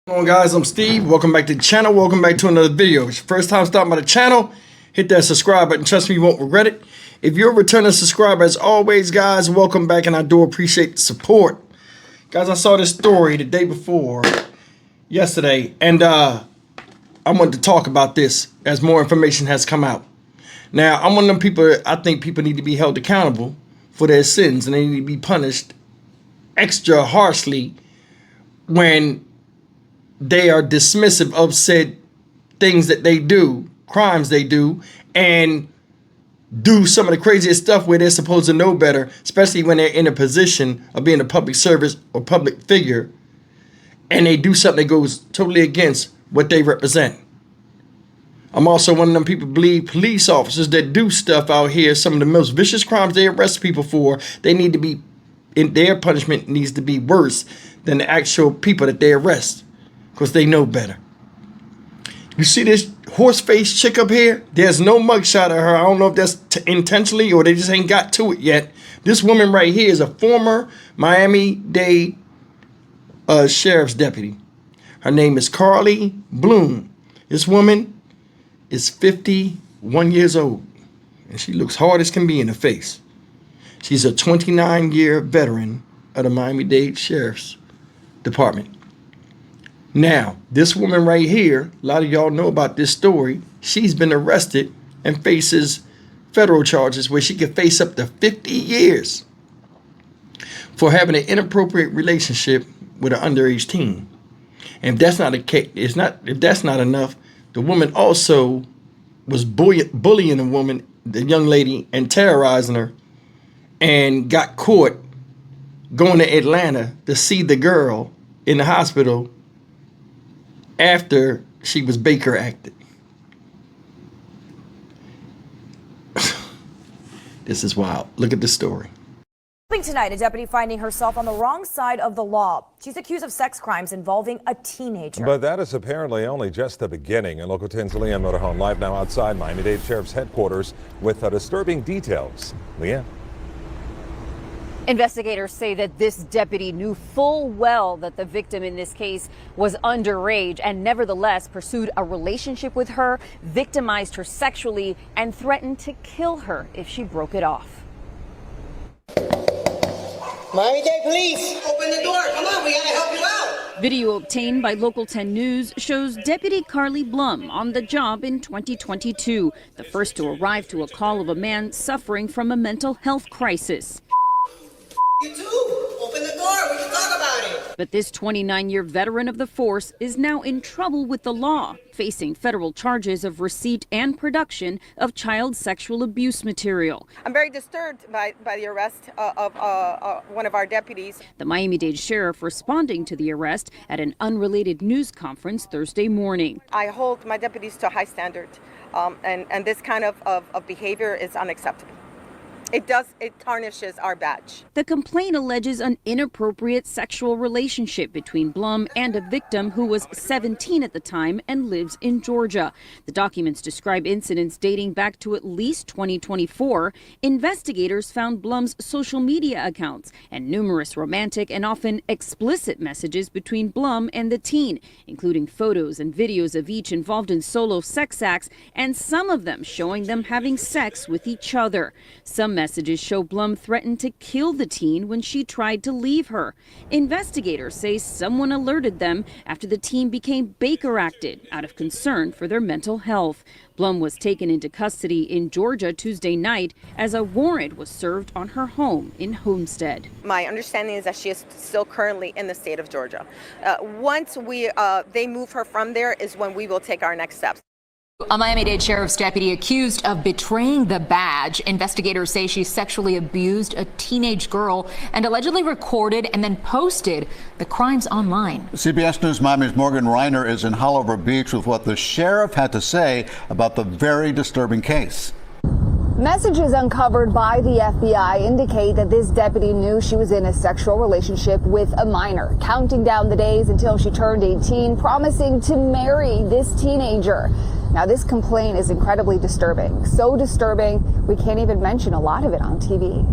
What's going on, guys? I'm Steve. Welcome back to the channel. Welcome back to another video. If it's your first time stopping by the channel, hit that subscribe button. Trust me, you won't regret it. If you're a returning subscriber, as always, guys, welcome back, and I do appreciate the support. Guys, I saw this story the day before, yesterday, and I wanted to talk about this as more information has come out. Now, I'm one of them people, I think people need to be held accountable for their sins, and they need to be punished extra harshly when they are dismissive of said things that they do, crimes they do, and do some of the craziest stuff where they're supposed to know better, especially when they're in a position of being a public service or public figure, and they do something that goes totally against what they represent. I'm also one of them people who believe police officers that do stuff out here, some of the most vicious crimes they arrest people for, they need to be, in their punishment needs to be worse than the actual people that they arrest, because they know better. You see this horse-faced chick up here? There's no mugshot of her. I don't know if that's intentionally or they just ain't got to it yet. This woman right here is a former Miami-Dade Sheriff's Deputy. Her name is Carly Blum. This woman is 51 years old, and she looks hard as can be in the face. She's a 29-year veteran of the Miami-Dade Sheriff's Department. Now, this woman right here, a lot of y'all know about this story. She's been arrested and faces federal charges where she could face up to 50 years for having an inappropriate relationship with an underage teen. And if that's not a case, if that's not enough, the woman also was bullying a woman, the young lady, and terrorizing her, and got caught going to Atlanta to see the girl in the hospital after she was Baker acted. This is wild. Look at the story. Tonight, a deputy finding herself on the wrong side of the law. She's accused of sex crimes involving a teenager. But that is apparently only just the beginning. And Local 10's Leanne Motorhome live now outside Miami-Dade Sheriff's headquarters with disturbing details. Leanne. Investigators say that this deputy knew full well that the victim in this case was underage and nevertheless pursued a relationship with her, victimized her sexually, and threatened to kill her if she broke it off. Miami-Dade Police, open the door. Come on, we gotta help you out. Video obtained by Local 10 News shows Deputy Carly Blum on the job in 2022, the first to arrive to a call of a man suffering from a mental health crisis. You too. Open the door. We can talk about it. But this 29-year veteran of the force is now in trouble with the law, facing federal charges of receipt and production of child sexual abuse material. I'm very disturbed by the arrest of one of our deputies. The Miami-Dade sheriff responding to the arrest at an unrelated news conference Thursday morning. I hold my deputies to a high standard, and this kind of behavior is unacceptable. It tarnishes our badge. The complaint alleges an inappropriate sexual relationship between Blum and a victim who was 17 at the time and lives in Georgia. The documents describe incidents dating back to at least 2024. Investigators found Blum's social media accounts and numerous romantic and often explicit messages between Blum and the teen, including photos and videos of each involved in solo sex acts, and some of them showing them having sex with each other. Some messages show Blum threatened to kill the teen when she tried to leave her. Investigators say someone alerted them after the teen became Baker acted out of concern for their mental health. Blum was taken into custody in Georgia Tuesday night as a warrant was served on her home in Homestead. My understanding is that she is still currently in the state of Georgia. Once they move her from there is when we will take our next steps. A Miami-Dade Sheriff's Deputy accused of betraying the badge. Investigators say she sexually abused a teenage girl and allegedly recorded and then posted the crimes online. CBS News Miami's Morgan Reiner is in Holliver Beach with what the sheriff had to say about the very disturbing case. Messages uncovered by the FBI indicate that this deputy knew she was in a sexual relationship with a minor, counting down the days until she turned 18, promising to marry this teenager. Now, this complaint is incredibly disturbing, so disturbing we can't even mention a lot of it on TV.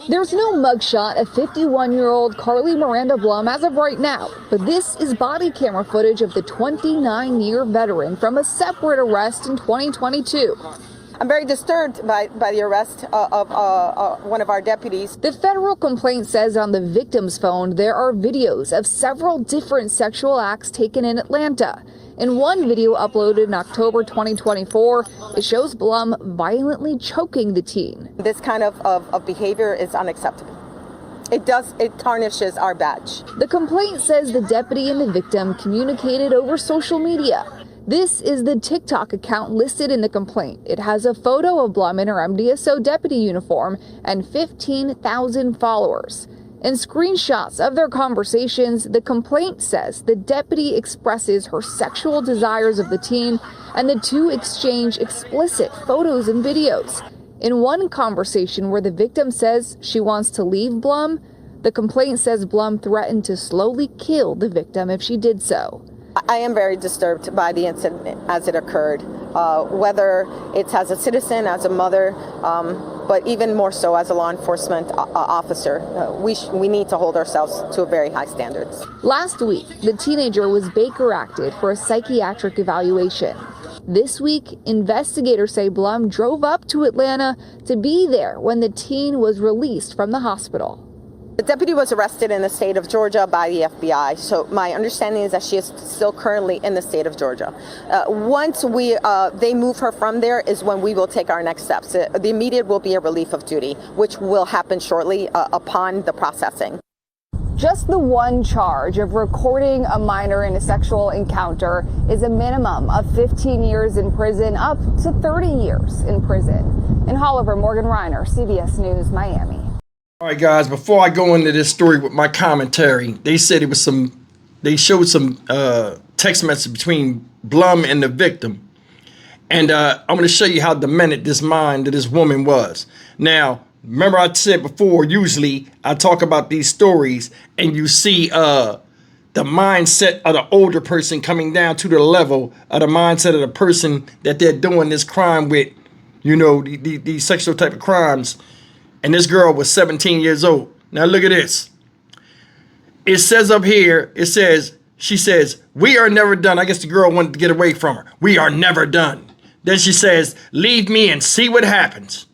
There's no mugshot of 51-year-old Carly Blum as of right now, but this is body camera footage of the 29-year veteran from a separate arrest in 2022. I'm very disturbed by the arrest of one of our deputies. The federal complaint says on the victim's phone there are videos of several different sexual acts taken in Atlanta. In one video uploaded in October 2024, it shows Blum violently choking the teen. This kind of behavior is unacceptable. It tarnishes our badge. The complaint says the deputy and the victim communicated over social media. This is the TikTok account listed in the complaint. It has a photo of Blum in her MDSO deputy uniform and 15,000 followers. In screenshots of their conversations, the complaint says the deputy expresses her sexual desires of the teen, and the two exchange explicit photos and videos. In one conversation where the victim says she wants to leave Blum, the complaint says Blum threatened to slowly kill the victim if she did so. I am very disturbed by the incident as it occurred, whether it's as a citizen, as a mother, but even more so as a law enforcement officer. We need to hold ourselves to very high standards. Last week, the teenager was Baker acted for a psychiatric evaluation. This week, investigators say Blum drove up to Atlanta to be there when the teen was released from the hospital. The deputy was arrested in the state of Georgia by the FBI, so my understanding is that she is still currently in the state of Georgia. Once they move her from there is when we will take our next steps. The immediate will be a relief of duty, which will happen shortly upon the processing. Just the one charge of recording a minor in a sexual encounter is a minimum of 15 years in prison, up to 30 years in prison. In Holliver, Morgan Reiner, CBS News, Miami. All right, guys, before I go into this story with my commentary, they said it was they showed some text message between Blum and the victim. And I'm going to show you how demented this mind of this woman was. Now, remember I said before, usually I talk about these stories and you see the mindset of the older person coming down to the level of the mindset of the person that they're doing this crime with, you know, these sexual type of crimes. And this girl was 17 years old. Now look at this. It says up here, she says, "We are never done." I guess the girl wanted to get away from her. "We are never done." Then she says, "Leave me and see what happens."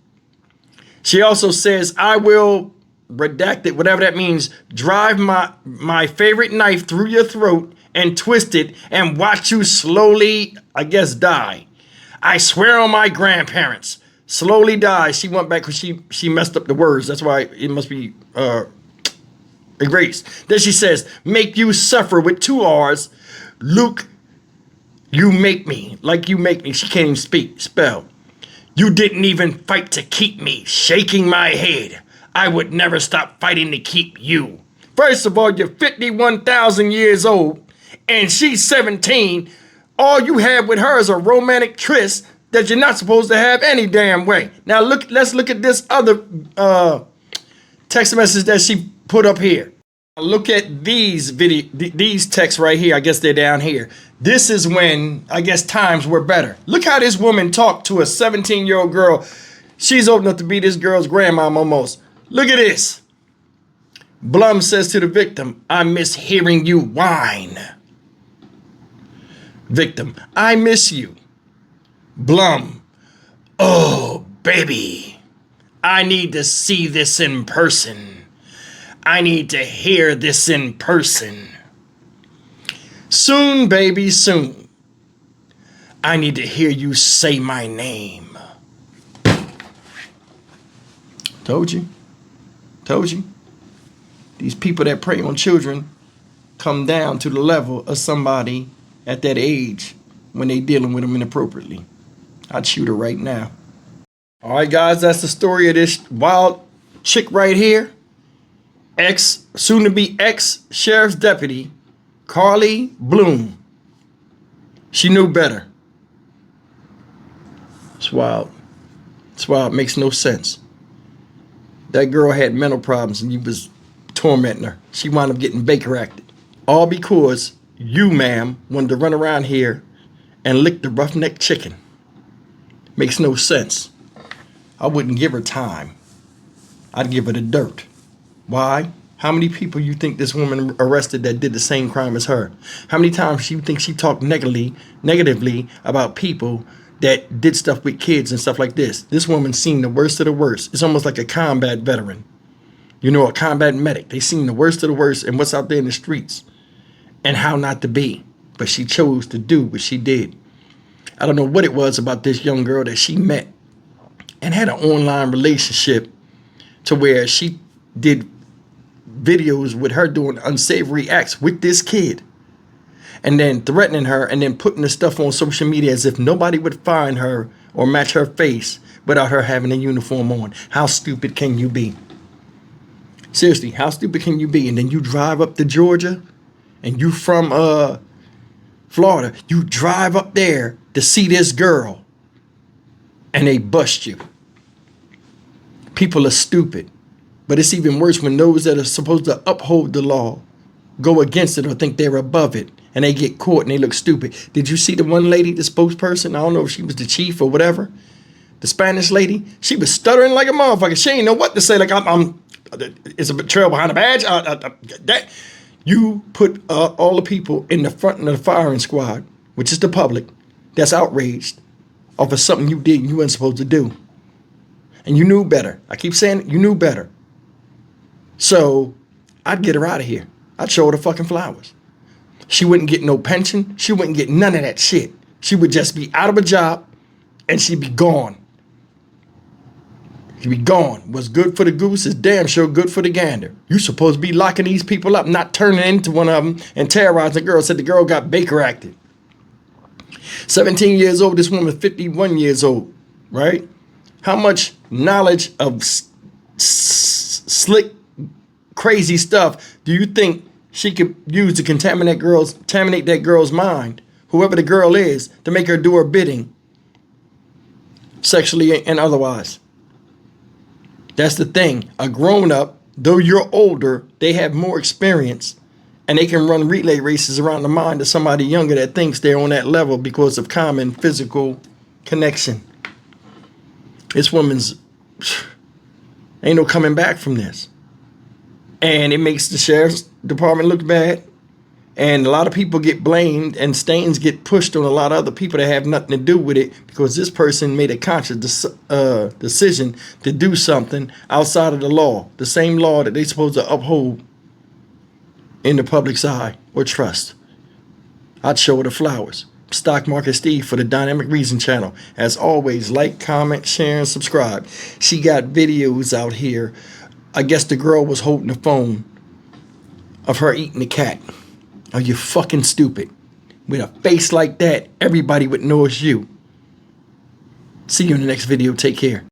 She also says, "I will," redact it, whatever that means, "drive my favorite knife through your throat and twist it and watch you slowly, I guess, die. I swear on my grandparents. Slowly die." She went back because she messed up the words. That's why it must be erased. Then she says, "Make you suffer," with 2 R's. "Luke, you make me," like you make me. She can't even spell. "You didn't even fight to keep me," shaking my head. "I would never stop fighting to keep you." First of all, you're 51,000 years old and she's 17. All you have with her is a romantic tryst that you're not supposed to have any damn way. Now let's look at this other text message that she put up here. Look at these texts right here. I guess they're down here. This is when, I guess, times were better. Look how this woman talked to a 17-year-old girl. She's old enough to be this girl's grandmom almost. Look at this. Blum says to the victim, "I miss hearing you whine." Victim, "I miss you." Blum, "Oh, baby, I need to see this in person. I need to hear this in person. Soon, baby, soon. I need to hear you say my name." Told you. Told you. These people that prey on children come down to the level of somebody at that age when they dealing with them inappropriately. I'd shoot her right now. All right, guys, that's the story of this wild chick right here. Soon-to-be ex-sheriff's deputy, Carly Blum. She knew better. It's wild. It's wild. It makes no sense. That girl had mental problems and you was tormenting her. She wound up getting Baker acted. All because you, ma'am, wanted to run around here and lick the roughneck chicken. Makes no sense. I wouldn't give her time. I'd give her the dirt. Why? How many people you think this woman arrested that did the same crime as her? How many times you think she talked negatively about people that did stuff with kids and stuff like this? This woman's seen the worst of the worst. It's almost like a combat veteran. You know, a combat medic. They seen the worst of the worst and what's out there in the streets and how not to be. But she chose to do what she did. I don't know what it was about this young girl that she met and had an online relationship to where she did videos with her doing unsavory acts with this kid and then threatening her and then putting the stuff on social media as if nobody would find her or match her face without her having a uniform on. How stupid can you be? Seriously, how stupid can you be? And then you drive up to Georgia and you from Florida, you drive up there to see this girl and they bust you. People are stupid. But it's even worse when those that are supposed to uphold the law go against it or think they're above it and they get caught and they look stupid. Did you see the one lady, the spokesperson? I don't know if she was the chief or whatever. The Spanish lady, she was stuttering like a motherfucker. She ain't know what to say. Like, it's a betrayal behind the badge. That you put all the people in the front of the firing squad, which is the public, that's outraged off of something you did and you weren't supposed to do. And you knew better. I keep saying it, you knew better. So I'd get her out of here. I'd show her the fucking flowers. She wouldn't get no pension. She wouldn't get none of that shit. She would just be out of a job and she'd be gone. She'd be gone. What's good for the goose is damn sure good for the gander. You supposed to be locking these people up, not turning into one of them and terrorizing the girl. Said the girl got Baker acted. 17 years old, this woman 51 years old, right? How much knowledge of slick, crazy stuff do you think she could use to contaminate that girl's mind, whoever the girl is, to make her do her bidding, sexually and otherwise? That's the thing. A grown-up, though you're older, they have more experience, and they can run relay races around the mind of somebody younger that thinks they're on that level because of common physical connection. This woman's... ain't no coming back from this. And it makes the sheriff's department look bad. And a lot of people get blamed and stains get pushed on a lot of other people that have nothing to do with it because this person made a conscious decision to do something outside of the law. The same law that they're supposed to uphold in the public's eye or trust. I'd show her the flowers. Stock Market Steve for the Dynamic Reason channel. As always, like, comment, share, and subscribe. She got videos out here. I guess the girl was holding the phone of her eating the cat. Are you fucking stupid? With a face like that, everybody would know it's you. See you in the next video. Take care.